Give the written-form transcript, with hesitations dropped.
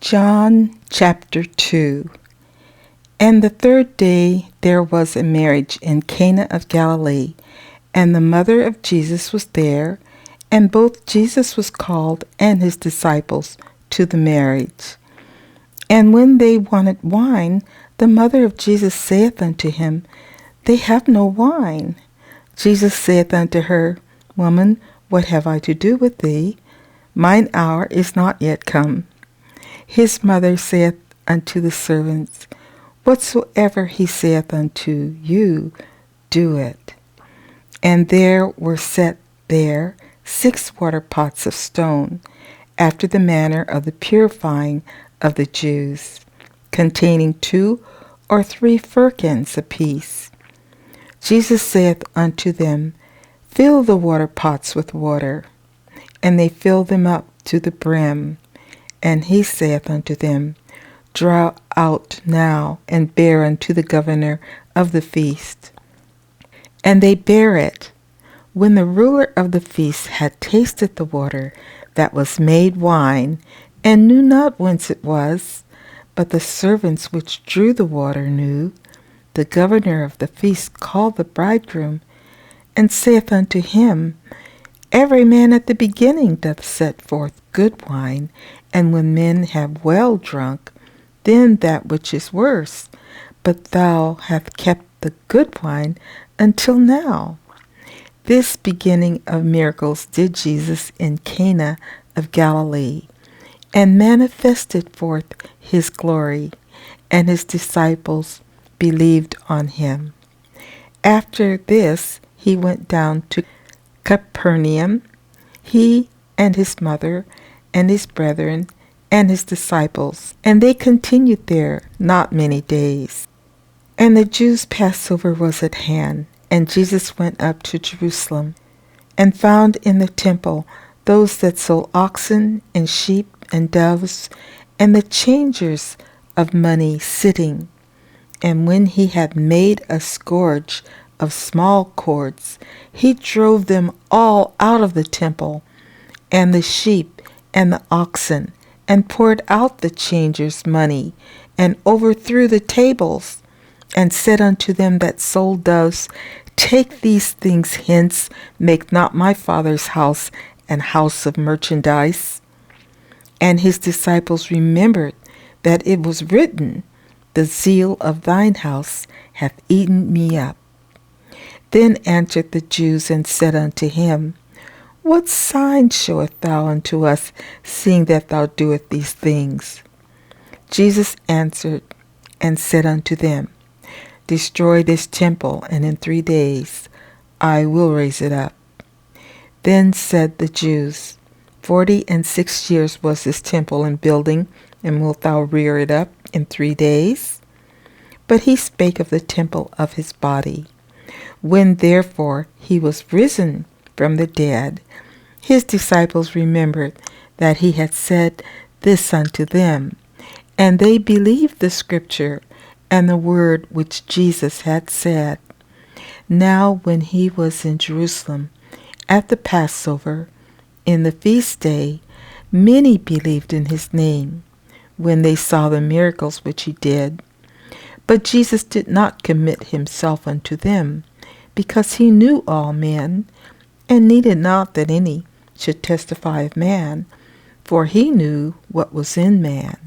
John chapter 2. And the third day there was a marriage in Cana of Galilee, and the mother of Jesus was there, and both Jesus was called and his disciples to the marriage. And when they wanted wine, the mother of Jesus saith unto him, They have no wine. Jesus saith unto her, Woman, what have I to do with thee? Mine hour is not yet come. His mother saith unto the servants, Whatsoever he saith unto you, do it. And there were set there 6 waterpots of stone, after the manner of the purifying of the Jews, containing 2 or 3 firkins apiece. Jesus saith unto them, Fill the waterpots with water. And they filled them up to the brim. And he saith unto them, Draw out now, and bear unto the governor of the feast. And they bare it. When the ruler of the feast had tasted the water that was made wine, and knew not whence it was, but the servants which drew the water knew, the governor of the feast called the bridegroom, and saith unto him, Every man at the beginning doth set forth good wine, and when men have well drunk, then that which is worse. But thou hast kept the good wine until now. This beginning of miracles did Jesus in Cana of Galilee, and manifested forth his glory, and his disciples believed on him. After this he went down to Capernaum, he and his mother, and his brethren, and his disciples, and they continued there not many days. And the Jews' Passover was at hand, and Jesus went up to Jerusalem, and found in the temple those that sold oxen, and sheep, and doves, and the changers of money sitting. And when he had made a scourge of small cords, he drove them all out of the temple, and the sheep and the oxen, and poured out the changers' money, and overthrew the tables, and said unto them that sold doves, Take these things hence, make not my Father's house an house of merchandise. And his disciples remembered that it was written, The zeal of thine house hath eaten me up. Then answered the Jews and said unto him, What sign showeth thou unto us, seeing that thou doest these things? Jesus answered and said unto them, Destroy this temple, and in 3 days I will raise it up. Then said the Jews, 46 years was this temple in building, and wilt thou rear it up in 3 days? But he spake of the temple of his body. When therefore he was risen from the dead, his disciples remembered that he had said this unto them, and they believed the scripture and the word which Jesus had said. Now when he was in Jerusalem at the Passover, in the feast day, many believed in his name, when they saw the miracles which he did. But Jesus did not commit himself unto them, because he knew all men, and needed not that any should testify of man, for he knew what was in man.